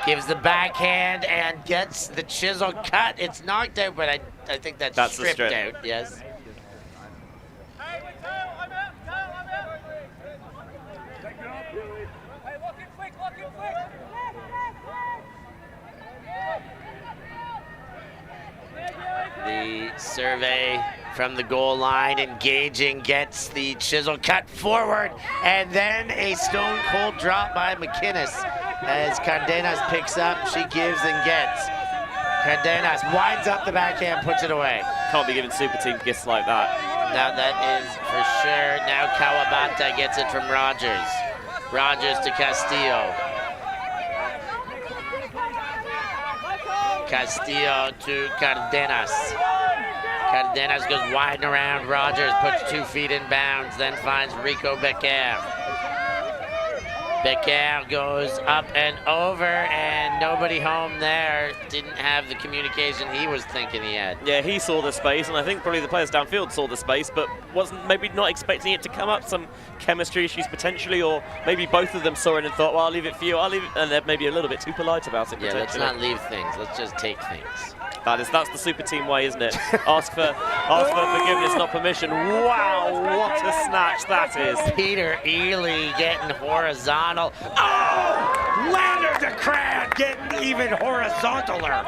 gives the backhand and gets the chisel cut. It's knocked out, but I think that's stripped out, yes. The survey from the goal line, engaging, gets the chisel cut forward, and then a stone cold drop by McInnes as Cardenas picks up. She gives and gets. Cardenas winds up the backhand, puts it away. Can't be giving Super Team gifts like that. Now that is for sure. Now Kawabata gets it from Rogers. Rogers to Castillo. Castillo to Cardenas. Cardenas goes wide and around. Rogers puts 2 feet in bounds, then finds Rico Becker. Becker goes up and over, and nobody home there. Didn't have the communication he was thinking he had. Yeah, he saw the space, and I think probably the players downfield saw the space, but wasn't maybe not expecting it to come up. Some chemistry issues potentially, or maybe both of them saw it and thought, well, I'll leave it for you. I'll leave it, and they're maybe a little bit too polite about it. Yeah, let's not leave things. Let's just take things. That's the Super Team way, isn't it? ask for forgiveness, not permission. Wow, what a snatch that is. Peter Ely getting horizontal. Oh! Lander de Cran getting even horizontaler.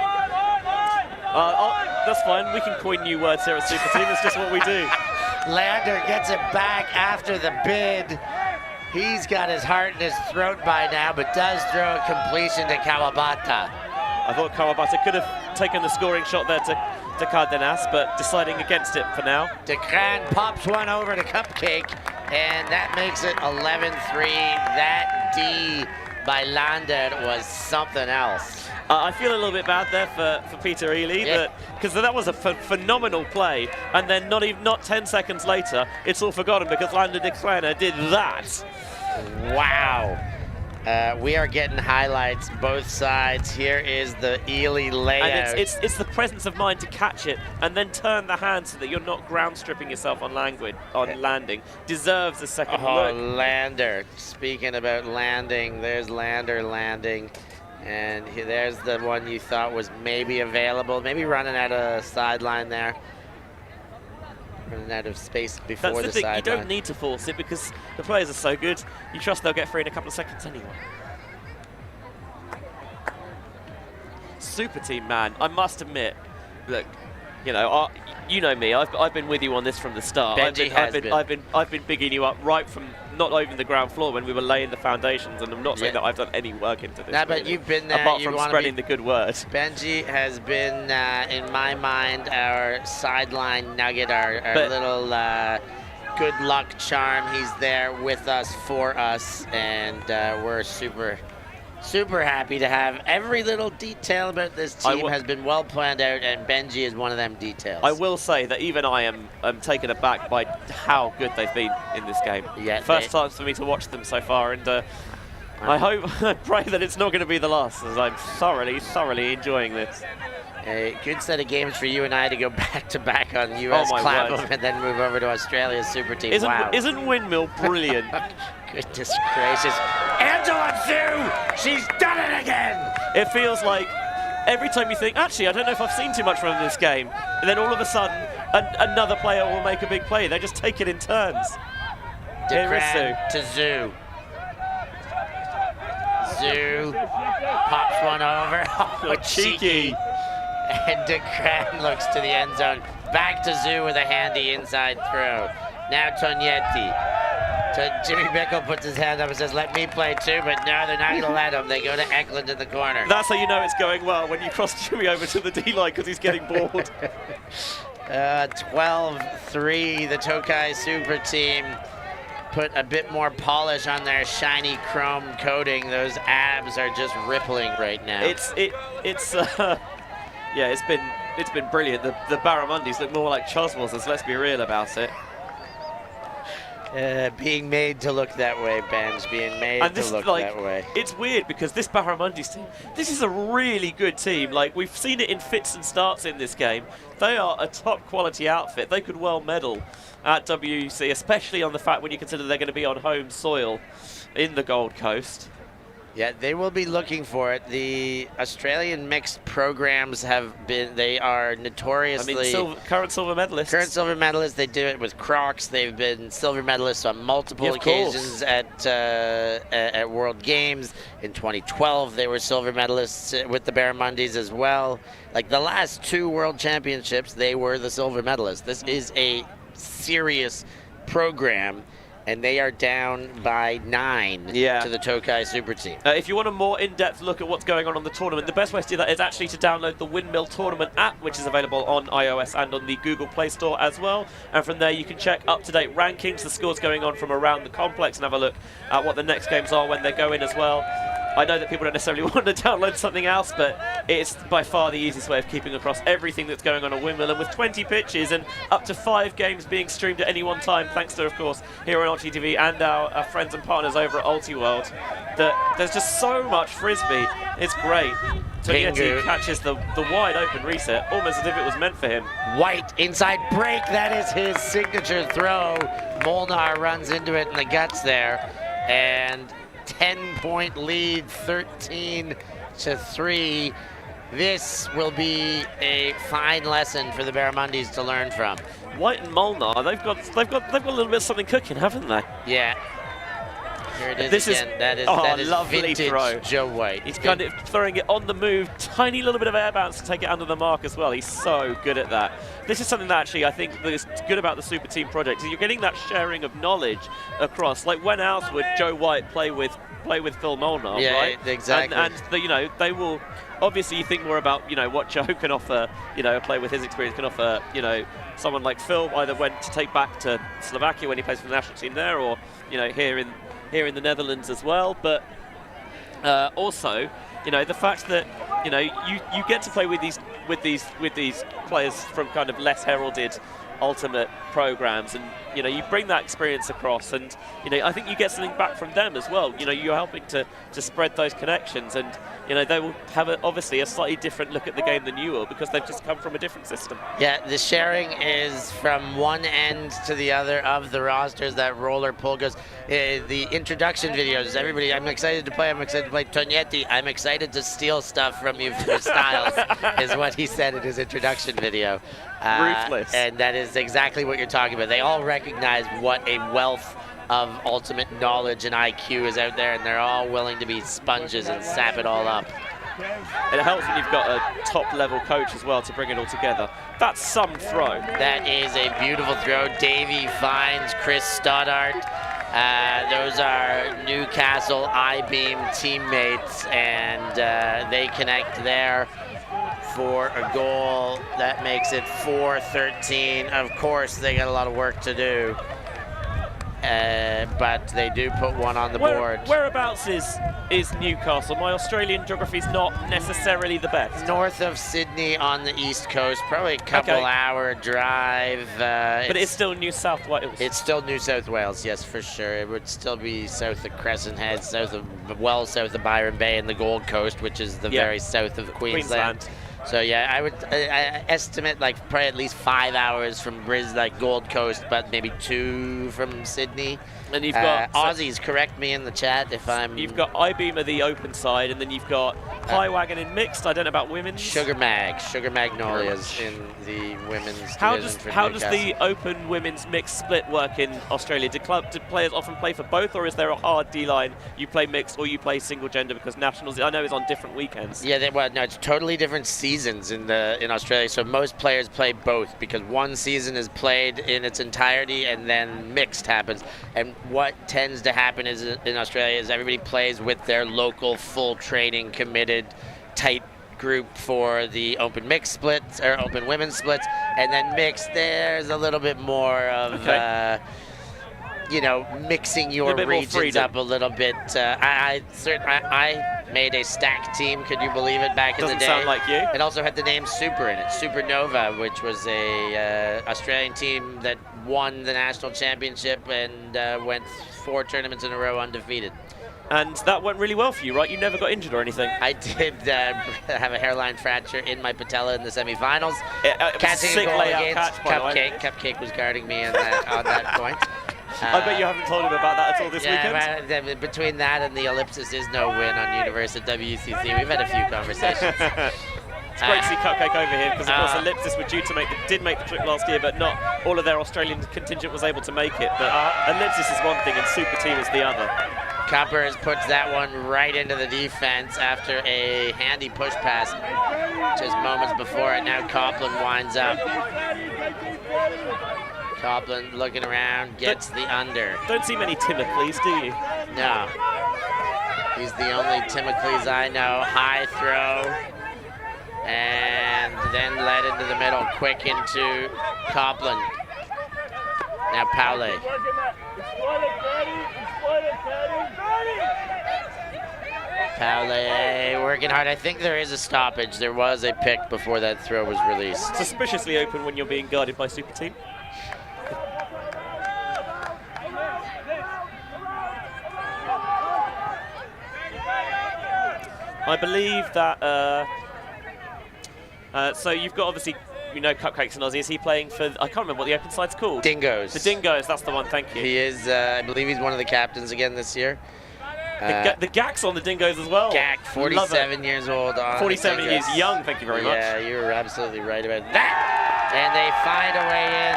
That's fine. We can coin new words here at Super Team. It's just what we do. Lander gets it back after the bid. He's got his heart in his throat by now, but does throw a completion to Kawabata. I thought Kawabata could have taken the scoring shot there to Cardenas, but deciding against it for now. DeCran pops one over to Cupcake, and that makes it 11-3. That D by Lander was something else. I feel a little bit bad there for Peter Ely, because that was a phenomenal play, and then not 10 seconds later, it's all forgotten because Lander de Cran did that. Wow. We are getting highlights both sides. Here is the Ely layout. And it's the presence of mind to catch it and then turn the hand so that you're not ground stripping yourself on landing. Deserves a second look. Lander. Speaking about landing, there's Lander landing. And there's the one you thought was maybe available. Maybe running out of sideline there. Running out of space before That's the thing, sideline. you don't need to force it because the players are so good. You trust they'll get free in a couple of seconds anyway. Super Team, man, I must admit, look, you know me. I've been with you on this from the start. Benji I've been bigging you up right from not even the ground floor when we were laying the foundations, and I'm not saying that I've done any work into this. Nah, but you've been there. Apart from spreading the good word. Benji has been, in my mind, our sideline nugget, our little good luck charm. He's there with us, for us, and we're super happy to have every little detail about this team has been well planned out, and Benji is one of them details. I will say that even I am taken aback by how good they've been in this game. Yeah, First time for me to watch them so far, and I pray that it's not going to be the last, as I'm thoroughly enjoying this. A good set of games for you and I to go back to back on US Clapham and then move over to Australia's Super Team. Isn't Windmill brilliant? Goodness gracious. Angela Sue! She's done it again! It feels like every time you think, actually, I don't know if I've seen too much from this game, and then all of a sudden, another player will make a big play. They just take it in turns. Here is Sue. To Zoo. Zoo pops one over. Oh, cheeky. And DeCran looks to the end zone. Back to Zoo with a handy inside throw. Now Tognetti. Jimmy Bickle puts his hand up and says, let me play too, but no, they're not going to let him. They go to Eklund in the corner. That's how you know it's going well, when you cross Jimmy over to the D-line because he's getting bored. 12-3, the TOKAY Super Team put a bit more polish on their shiny chrome coating. Those abs are just rippling right now. Yeah, it's been brilliant. The Barramundis look more like Choswells, let's be real about it. Being made to look that way, Benj. Being made to look that way. It's weird because this Barramundis team, this is a really good team. Like, we've seen it in fits and starts in this game. They are a top quality outfit. They could well medal at WC, especially on the fact when you consider they're going to be on home soil in the Gold Coast. Yeah, they will be looking for it. The Australian mixed programs they are notoriously... current silver medalists. Current silver medalists. They do it with Crocs. They've been silver medalists on multiple occasions at World Games. In 2012, they were silver medalists with the Barramundis as well. Like the last 2 World Championships, they were the silver medalists. This is a serious program. And they are down by 9 to the TOKAY Super Team. If you want a more in-depth look at what's going on the tournament, the best way to do that is actually to download the Windmill Tournament app, which is available on iOS and on the Google Play Store as well. And from there, you can check up-to-date rankings, the scores going on from around the complex, and have a look at what the next games are when they go in as well. I know that people don't necessarily want to download something else, but it's by far the easiest way of keeping across everything that's going on at Windmill. And with 20 pitches and up to 5 games being streamed at any one time, thanks to, of course, here on ULTI.TV and our friends and partners over at UltiWorld, that there's just so much Frisbee. It's great. Togneti catches the wide open reset, almost as if it was meant for him. White inside break, that is his signature throw. Molnar runs into it in the guts there. And 10-point lead, 13-3. This will be a fine lesson for the Barramundis to learn from. White and Molnar, they've got a little bit of something cooking, haven't they? Yeah. Here it is again. That is lovely vintage throw. Joe White. He's kind of throwing it on the move, tiny little bit of air bounce to take it under the mark as well. He's so good at that. This is something that actually I think is good about the Super Team project. Is you're getting that sharing of knowledge across. Like when else would Joe White play with Phil Molnar, right? Exactly. And they will. Obviously, you think more about what Joe can offer. A player with his experience can offer. Someone like Phil either went to take back to Slovakia when he plays for the national team there, or here in the Netherlands as well. But also, the fact that you get to play with these players from kind of less heralded ultimate programs, and you bring that experience across, and I think you get something back from them as well. You're helping to spread those connections, and they will have obviously a slightly different look at the game than you will, because they've just come from a different system. Yeah, the sharing is from one end to the other of the rosters. That roller pull goes. The introduction videos, everybody, I'm excited to play Togneti. I'm excited to steal stuff from you for styles, is what he said in his introduction video. Ruthless. And that is exactly what you're talking about. They all recognize what a wealth of ultimate knowledge and IQ is out there, and they're all willing to be sponges and sap it all up. It helps when you've got a top-level coach as well to bring it all together. That's some throw. That is a beautiful throw. Davey finds Chris Stoddart. Those are Newcastle I-Beam teammates, and they connect there for a goal. That makes it 4-13. Of course, they got a lot of work to do, but they do put one on the board. Whereabouts is Newcastle? My Australian geography is not necessarily the best. North of Sydney on the east coast, probably a couple-hour drive. But it's still New South Wales. It's still New South Wales, yes, for sure. It would still be south of Crescent Head, south of Byron Bay, and the Gold Coast, which is the very south of Queensland. So yeah, I would estimate like probably at least 5 hours from Gold Coast, but maybe 2 from Sydney. And you've got Aussies, correct me in the chat if I'm. You've got I-Beam at the open side, and then you've got High Wagon in mixed. I don't know about women's. Sugar Magnolias in the women's division for how Newcastle. does the open women's mixed split work in Australia? Do players often play for both, or is there a hard D-line? You play mixed or you play single gender, because nationals I know is on different weekends. Yeah, no, it's totally different seasons in Australia. So most players play both, because one season is played in its entirety and then mixed happens. And what tends to happen is in Australia is everybody plays with their local full training committed tight group for the open mixed splits or open women's splits, and then mixed there's a little bit more of mixing your regions up a little bit. I made a stack team, could you believe it, back in the day. Doesn't sound like you. It also had the name Super in it, Supernova, which was a Australian team that won the national championship and went 4 tournaments in a row undefeated. And that went really well for you, right? You never got injured or anything. I did have a hairline fracture in my patella in the semifinals. Catching a goal layout against catch, Cupcake. Cupcake was guarding me on that point. I bet you haven't told him about that at all this weekend. Right, between that and the ellipsis is no win on Universe at WCC. We've had a few conversations. It's great to see Cupcake over here because, of course, Ellipsis were due to did make the trip last year, but not all of their Australian contingent was able to make it. But Ellipsis is one thing and SuperTeam is the other. Cuppers puts that one right into the defense after a handy push pass just moments before it. Now Copland winds up. Copland looking around, gets the under. Don't see many Timocles, do you? No. He's the only Timocles I know. High throw. And then led into the middle, quick into Copland. Now Fowler. Fowler working hard. I think there is a stoppage. There was a pick before that throw was released. Suspiciously open when you're being guarded by SuperTeam. I believe that, so you've got obviously, you know, Cupcakes and Aussie. Is he playing for, I can't remember what the open side's called. Dingoes. The Dingoes, that's the one, thank you. He is, I believe he's one of the captains again this year. The Gak's on the Dingoes as well. Gak, 47 years old. 47 years young, thank you very much. Yeah, you're absolutely right about that. And they find a way in.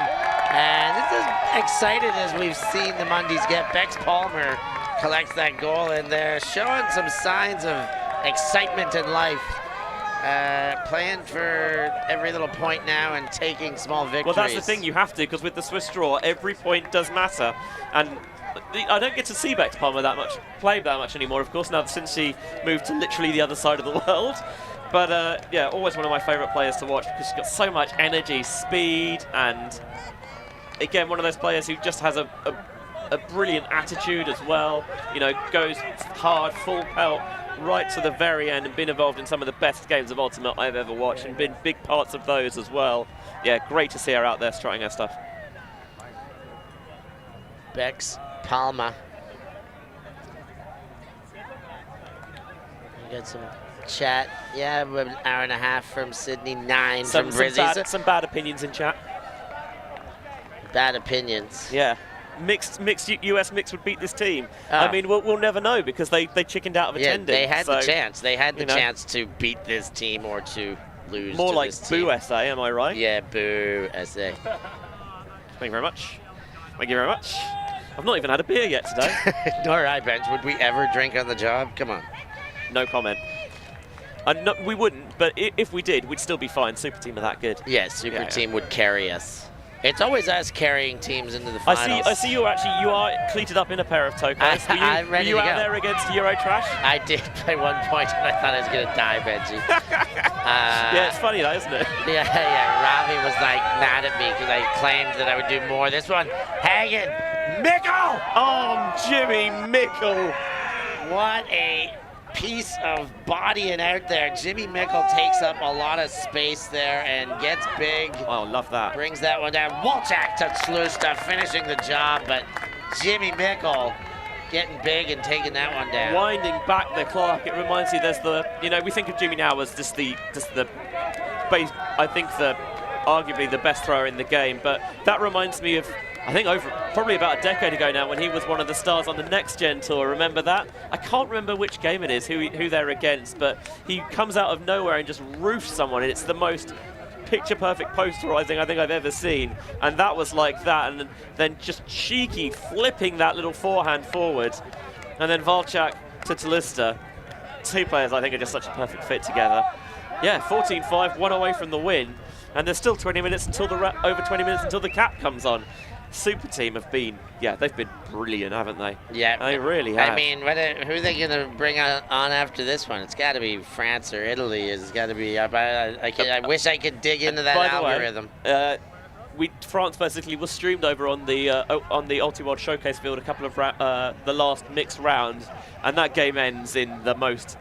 And this is excited as we've seen the Mundies get. Bex Palmer collects that goal, and they're showing some signs of excitement in life. Playing for every little point now and taking small victories. Well, that's the thing, you have to, because with the Swiss draw, every point does matter. And I don't get to see Bex Palmer play that much anymore, of course, now since she moved to literally the other side of the world. But yeah, always one of my favourite players to watch because she's got so much energy, speed, and again, one of those players who just has a brilliant attitude as well. You know, goes hard, full pelt, right to the very end, and been involved in some of the best games of Ultimate I've ever watched, and been big parts of those as well. Yeah, great to see her out there strutting her stuff. Bex Palmer. We got some chat. Yeah, an hour and a half from Sydney, 9 from Brizzy. Some bad opinions in chat. Bad opinions. Yeah. US mix would beat this team. I mean, we'll never know because they chickened out of attending. They had the chance. They had the chance to beat this team or to lose. More to like this team. boo SA, am I right? Yeah, boo SA. Thank you very much. Thank you very much. I've not even had a beer yet today. Nor I, Bench. Would we ever drink on the job? Come on. No comment. No, we wouldn't, but if we did, we'd still be fine. SuperTeam are that good. Yes, SuperTeam would carry us. It's always us carrying teams into the finals. I see you are cleated up in a pair of Tokays. I'm ready to go. Were you out there against Eurotrash? I did at one point, and I thought I was going to die, Benji. Yeah, it's funny that, isn't it? Yeah. Ravi was like mad at me because I claimed that I would do more. This one, Hagen, Mickle! Oh, Jimmy Mickle! What a piece of bodying out there. Jimmy Mickle takes up a lot of space there and gets big. Oh, love that. Brings that one down. Walczak to Slusta, finishing the job, but Jimmy Mickle getting big and taking that one down. Winding back the clock. It reminds you, there's the, you know, we think of Jimmy now as just the base, I think arguably the best thrower in the game, but that reminds me of, I think probably about a decade ago now, when he was one of the stars on the Next Gen Tour. Remember that? I can't remember which game it is, who they're against, but he comes out of nowhere and just roofs someone, and it's the most picture-perfect posterizing I think I've ever seen. And that was like that, and then just cheeky flipping that little forehand forward. And then Walczak to Talista. Two players I think are just such a perfect fit together. Yeah, 14-5, one away from the win. And there's still 20 minutes until over 20 minutes until the cap comes on. SuperTeam have been, they've been brilliant, haven't they? Yeah. They really have. I mean, who are they going to bring on after this one? It's got to be France or Italy. It's got to be, I wish I could dig into that algorithm. France versus Italy was streamed over on the ULTI World Showcase field a couple of the last mixed round, and that game ends in the most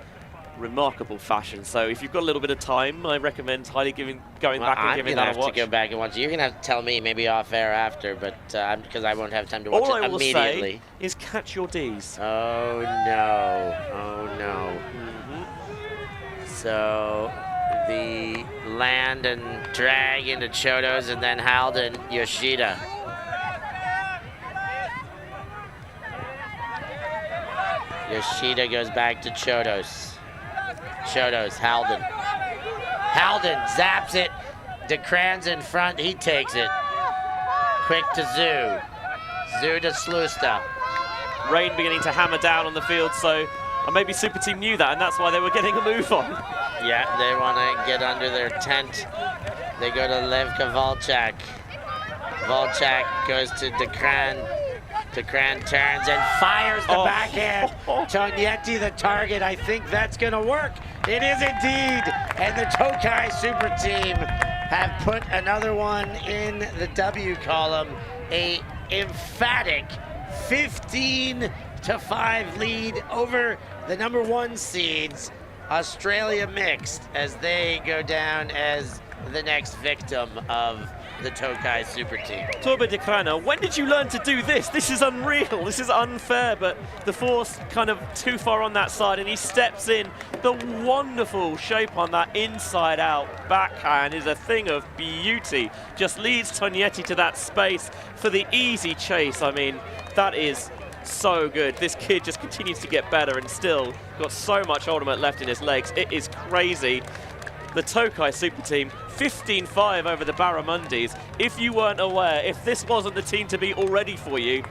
remarkable fashion. So if you've got a little bit of time, I recommend highly going back and giving that a watch. I'm going to have to go back and watch it. You're going to have to tell me maybe off air after, but because I won't have time to watch it immediately. All I will say is catch your D's. Oh no. So the land and drag into Chodo's and then Halden Yoshida. Yoshida goes back to Chodos. Chodos, Halden. Halden zaps it. DeCran's in front, he takes it. Quick to Zoo. Zoo to Slusta. Rain beginning to hammer down on the field, so maybe Super Team knew that, and that's why they were getting a move on. Yeah, they want to get under their tent. They go to Levka Volchak. Volchak goes to DeCran. DeCran turns and fires the backhand. Tognetti the target. I think that's going to work. It is indeed. And the TOKAY Super Team have put another one in the W column. A emphatic 15-5 lead over the #1 seeds, Australia Mixed, as they go down as the next victim of the TOKAY Super Team. Torbe de Crana, when did you learn to do this? This is unreal, this is unfair, but the force kind of too far on that side, and he steps in. The wonderful shape on that inside out backhand is a thing of beauty. Just leads Tognetti to that space for the easy chase. I mean, that is so good. This kid just continues to get better and still got so much ultimate left in his legs. It is crazy. The TOKAY Super Team, 15-5 over the Barramundis. If you weren't aware, if this wasn't the team to beat already for you,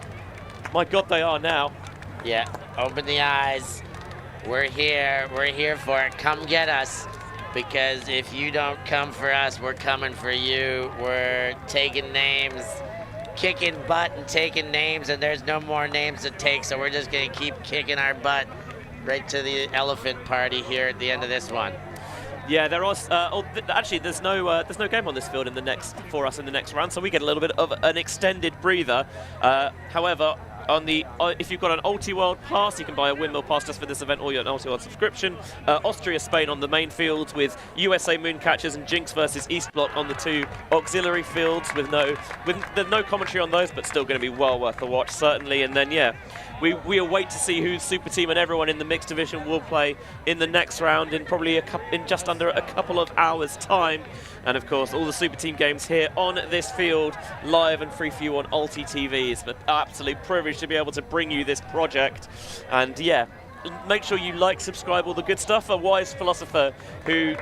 my God, they are now. Yeah, open the eyes. We're here for it. Come get us, because if you don't come for us, we're coming for you. We're taking names, kicking butt and taking names, and there's no more names to take, so we're just gonna keep kicking our butt right to the elephant party here at the end of this one. Yeah, there are. Actually, there's no game on this field in the next for us in the next round, so we get a little bit of an extended breather. However, on the if you've got an ULTI World pass, you can buy a Windmill pass just for this event, or an ULTI World subscription. Austria, Spain on the main fields, with USA Mooncatchers and Jinx versus East Block on the 2 auxiliary fields, with no commentary on those, but still going to be well worth the watch, certainly. And then we await to see who Super Team and everyone in the mixed division will play in the next round in probably in just under a couple of hours' time. And of course, all the Super Team games here on this field, live and free for you on ULTI.TV. It's an absolute privilege to be able to bring you this project. And yeah, make sure you like, subscribe, all the good stuff. A wise philosopher who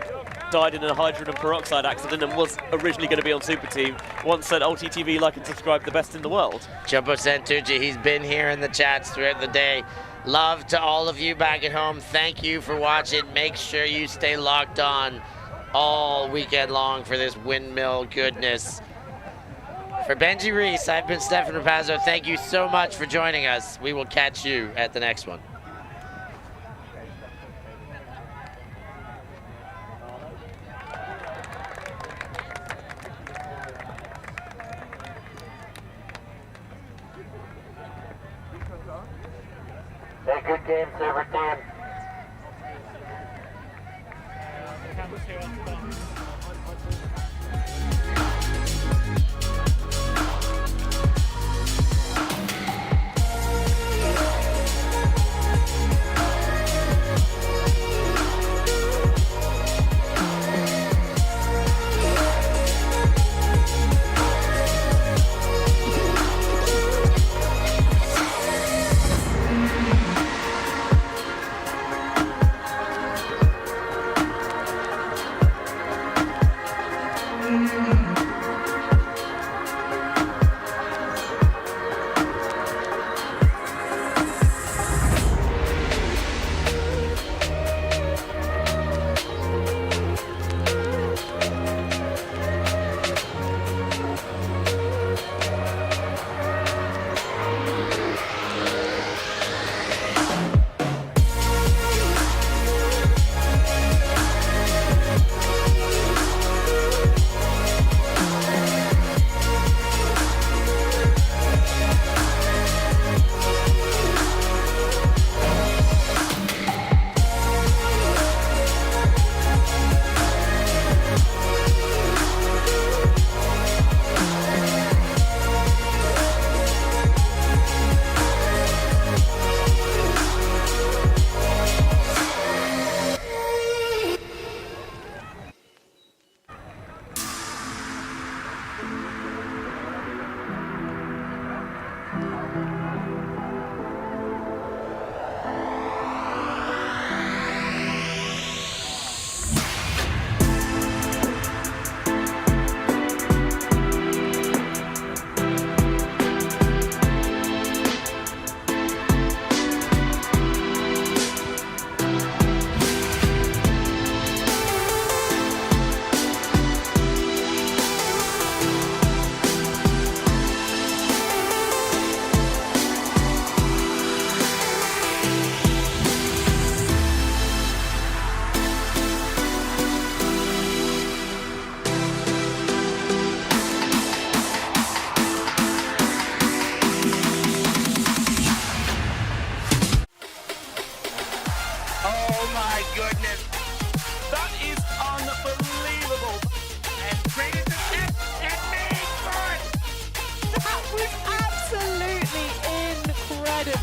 died in a hydrogen peroxide accident and was originally going to be on Super Team once said, ULTI.TV, like and subscribe, the best in the world. Jumbo Santucci, he's been here in the chats throughout the day. Love to all of you back at home. Thank you for watching. Make sure you stay locked on all weekend long for this Windmill goodness. For Benji Reese, I've been Stefan Rapazzo. Thank you so much for joining us. We will catch you at the next one. Hey, good game, SuperTeam.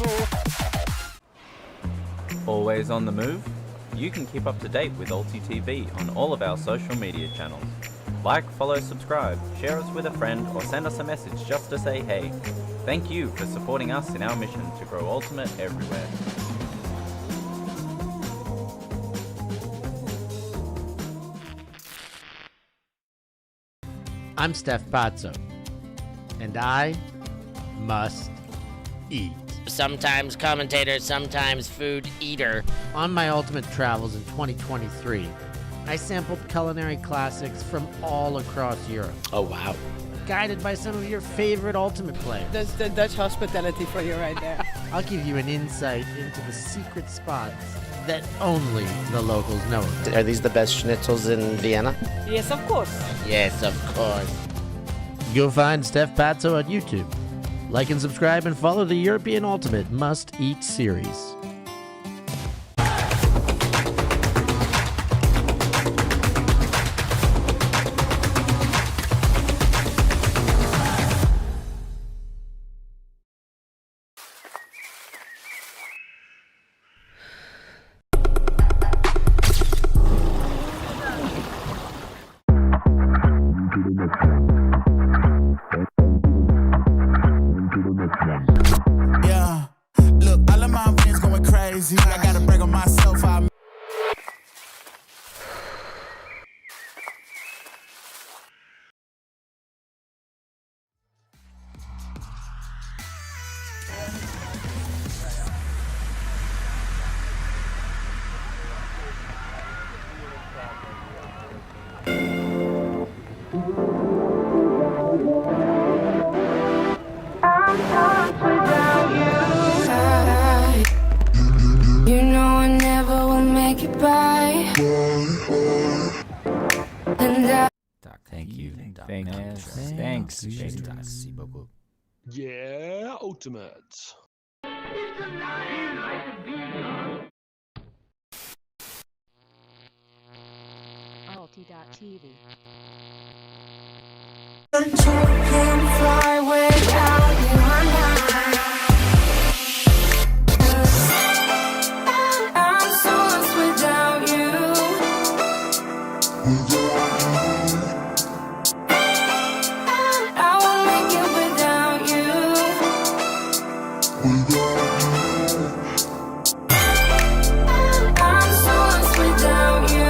level. Always on the move? You can keep up to date with ULTI.TV on all of our social media channels. Like, follow, subscribe, share us with a friend, or send us a message just to say hey. Thank you for supporting us in our mission to grow Ultimate everywhere. I'm Steph Pazzo, and I must eat. Sometimes commentator, sometimes food eater. On my Ultimate travels in 2023, I sampled culinary classics from all across Europe, Oh, wow. guided by some of your favorite Ultimate players. That's the Dutch hospitality for you right there. I'll give you an insight into the secret spots that only the locals know of. Are these the best schnitzels in Vienna? Yes, of course. Yes, of course. Go find Steph Pazzo on YouTube. Like and subscribe and follow the European Ultimate Must Eat series. Yeah. Look, all of my friends going crazy. I gotta brag on myself. You know I never will make it by. And I Thank you. Thanks. Yeah, Ultimate. ULTI.TV.